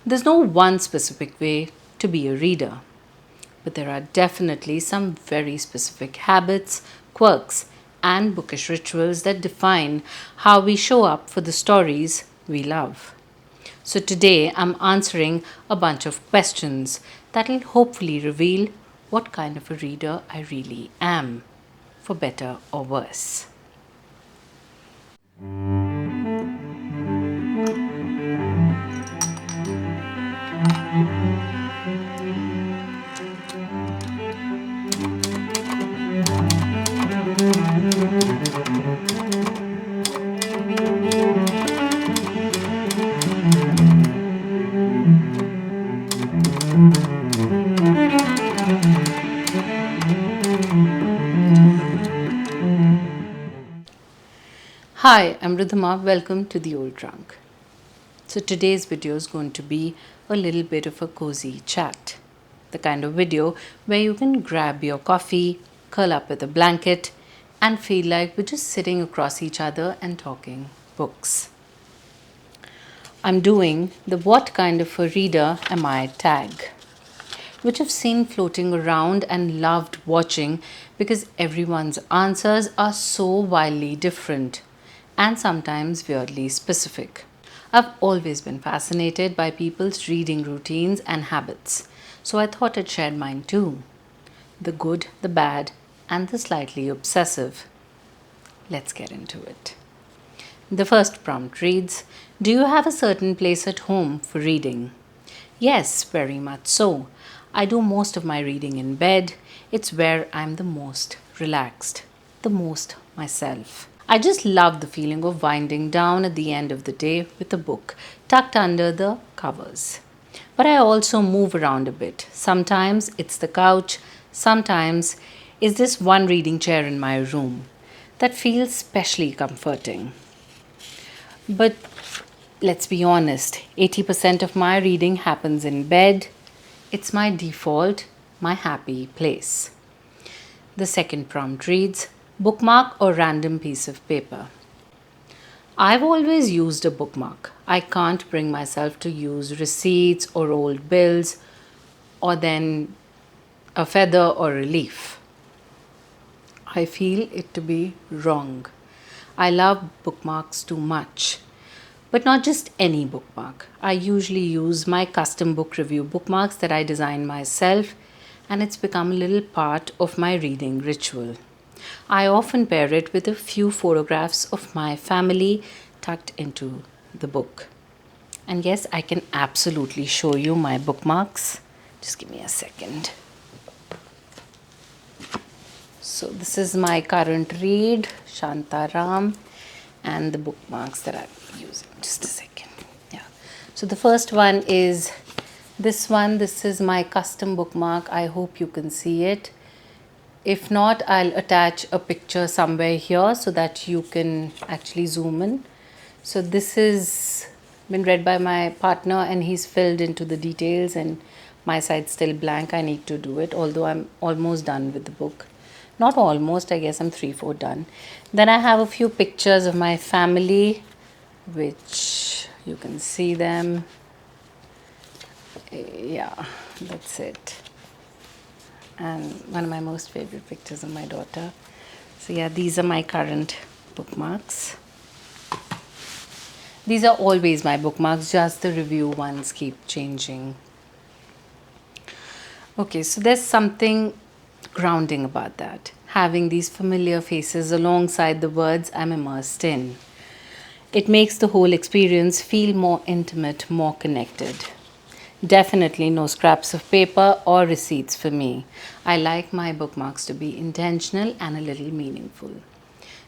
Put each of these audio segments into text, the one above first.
There's no one specific way to be a reader, but there are definitely some very specific habits, quirks, and bookish rituals that define how we show up for the stories we love. So today I'm answering a bunch of questions that'll hopefully reveal what kind of a reader I really am, for better or worse. Hi, I'm Ridhima. Welcome to the Old Drunk. So today's video is going to be a little bit of a cozy chat. The kind of video where you can grab your coffee, curl up with a blanket, and feel like we're just sitting across each other and talking books. I'm doing the What Kind of a Reader Am I tag, which I've seen floating around and loved watching because everyone's answers are so wildly different and sometimes weirdly specific. I've always been fascinated by people's reading routines and habits, so I thought I'd share mine too. The good, the bad, and the slightly obsessive. Let's get into it. The first prompt reads, do you have a certain place at home for reading? Yes, very much so. I do most of my reading in bed. It's where I'm the most relaxed, the most myself. I just love the feeling of winding down at the end of the day with a book tucked under the covers. But I also move around a bit. Sometimes it's the couch, sometimes it's this one reading chair in my room that feels specially comforting. But let's be honest, 80% of my reading happens in bed. It's my default, my happy place. The second prompt reads, bookmark or random piece of paper. I've always used a bookmark. I can't bring myself to use receipts or old bills or then a feather or a leaf. I feel it to be wrong. I love bookmarks too much. But not just any bookmark. I usually use my custom book review bookmarks that I design myself, and it's become a little part of my reading ritual. I often pair it with a few photographs of my family tucked into the book. And yes, I can absolutely show you my bookmarks. Just give me a second. So this is my current read, Shantaram, and the bookmarks that I'm using. Just a second. Yeah. So the first one is this one. This is my custom bookmark. I hope you can see it. If not, I'll attach a picture somewhere here so that you can actually zoom in. So this has been read by my partner and he's filled into the details and my side's still blank. I need to do it, although I'm almost done with the book. Not almost, I guess I'm 3/4 done. Then I have a few pictures of my family, which you can see them. Yeah, that's it. And one of my most favorite pictures of my daughter. So yeah, these are my current bookmarks. These are always my bookmarks, just the review ones keep changing. Okay, so there's something grounding about that, having these familiar faces alongside the words I'm immersed in. It makes the whole experience feel more intimate, more connected. Definitely no scraps of paper or receipts for me. I like my bookmarks to be intentional and a little meaningful.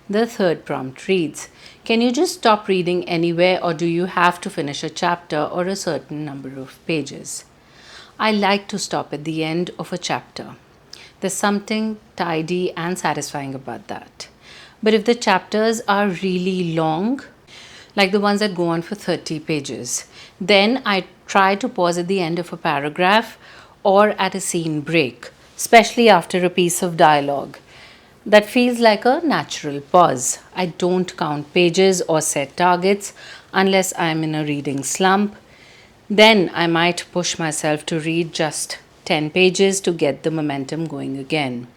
The third prompt reads, can you just stop reading anywhere or do you have to finish a chapter or a certain number of pages? I like to stop at the end of a chapter. There's something tidy and satisfying about that. But if the chapters are really long, like the ones that go on for 30 pages, then I try to pause at the end of a paragraph or at a scene break, especially after a piece of dialogue. That feels like a natural pause. I don't count pages or set targets unless I'm in a reading slump. Then I might push myself to read just 10 pages to get the momentum going again.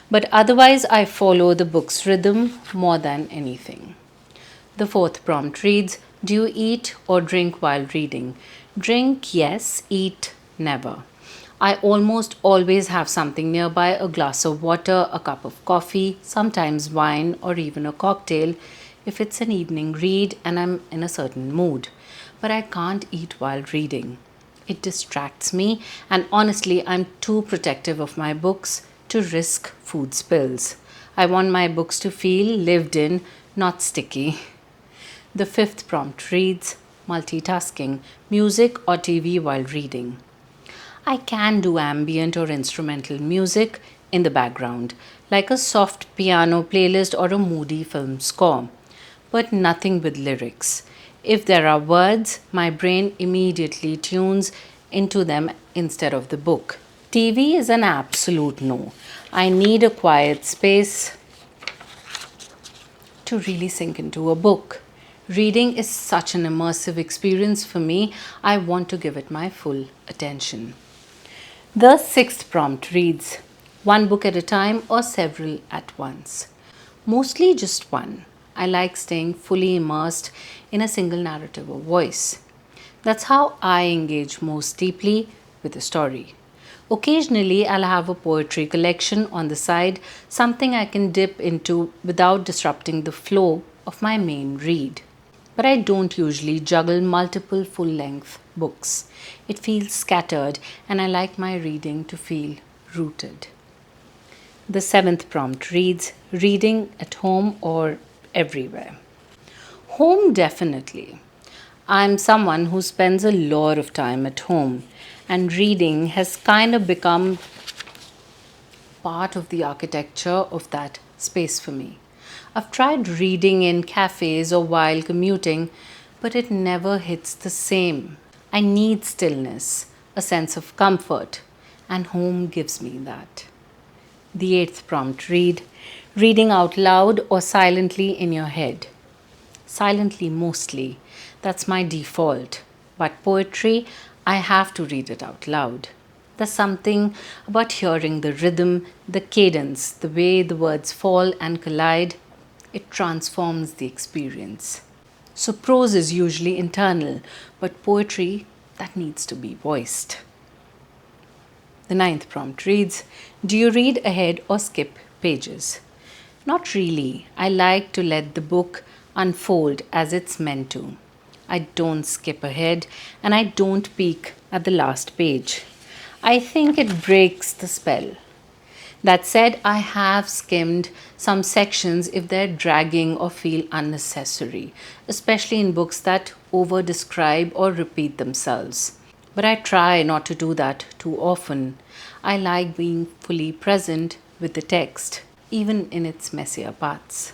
But otherwise, I follow the book's rhythm more than anything. The fourth prompt reads: do you eat or drink while reading? Drink, yes; eat, never. I almost always have something nearby: a glass of water, a cup of coffee, sometimes wine, or even a cocktail if it's an evening read and I'm in a certain mood. But I can't eat while reading. It distracts me, and honestly, I'm too protective of my books to risk food spills. I want my books to feel lived in, not sticky. The fifth prompt reads: multitasking, music or TV while reading. I can do ambient or instrumental music in the background, like a soft piano playlist or a moody film score, but nothing with lyrics. If there are words, my brain immediately tunes into them instead of the book. TV is an absolute no. I need a quiet space to really sink into a book. Reading is such an immersive experience for me, I want to give it my full attention. The sixth prompt reads: one book at a time or several at once? Mostly just one. I like staying fully immersed in a single narrative or voice. That's how I engage most deeply with a story. Occasionally, I'll have a poetry collection on the side, something I can dip into without disrupting the flow of my main read. But I don't usually juggle multiple full length books. It feels scattered, and I like my reading to feel rooted. The seventh prompt reads: reading at home or everywhere? Home, definitely. I'm someone who spends a lot of time at home, and reading has kind of become part of the architecture of that space for me. I've tried reading in cafes or while commuting, but it never hits the same. I need stillness, a sense of comfort, and home gives me that. The eighth prompt reading out loud or silently in your head? Silently mostly. That's my default. But poetry, I have to read it out loud. There's something about hearing the rhythm, the cadence, the way the words fall and collide. It transforms the experience. So, prose is usually internal, but poetry, that needs to be voiced. The ninth prompt reads: do you read ahead or skip pages? Not really. I like to let the book unfold as it's meant to. I don't skip ahead and I don't peek at the last page. I think it breaks the spell. That said, I have skimmed some sections if they're dragging or feel unnecessary, especially in books that over describe or repeat themselves. But I try not to do that too often. I like being fully present with the text, even in its messier parts.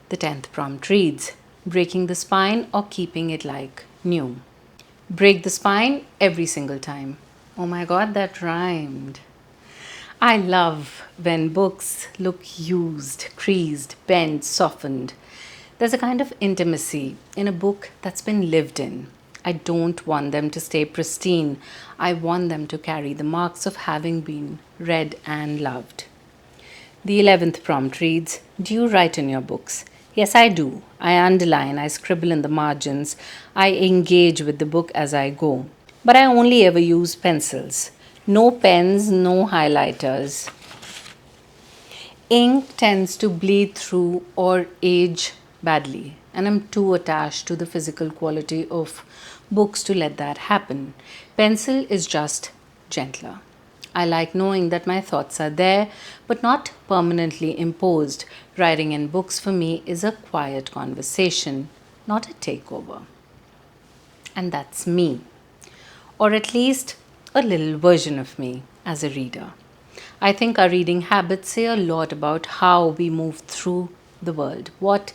The tenth prompt reads: breaking the spine or keeping it like new? Break the spine every single time. Oh my god, that rhymed. I love when books look used, creased, bent, softened. There's a kind of intimacy in a book that's been lived in. I don't want them to stay pristine. I want them to carry the marks of having been read and loved. The 11th prompt reads: do you write in your books? Yes, I do. I underline, I scribble in the margins, I engage with the book as I go. But I only ever use pencils. No pens, no highlighters. Ink tends to bleed through or age badly, and I'm too attached to the physical quality of books to let that happen. Pencil is just gentler. I like knowing that my thoughts are there, but not permanently imposed. Writing in books for me is a quiet conversation, not a takeover. And that's me, or at least a little version of me as a reader. I think our reading habits say a lot about how we move through the world, what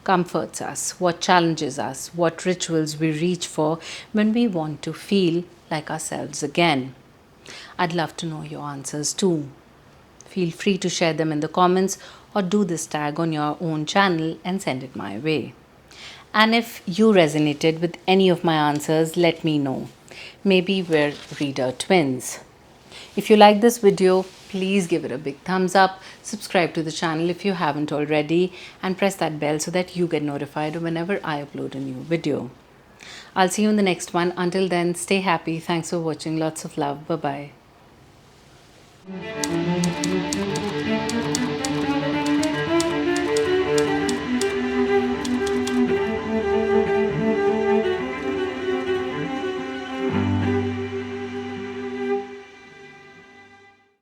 comforts us, what challenges us, what rituals we reach for when we want to feel like ourselves again. I'd love to know your answers too. Feel free to share them in the comments or do this tag on your own channel and send it my way. And if you resonated with any of my answers, let me know. Maybe we're reader twins. If you like this video, please give it a big thumbs up, subscribe to the channel if you haven't already, and press that bell so that you get notified whenever I upload a new video. I'll see you in the next one. Until then, stay happy. Thanks for watching. Lots of love. Bye-bye.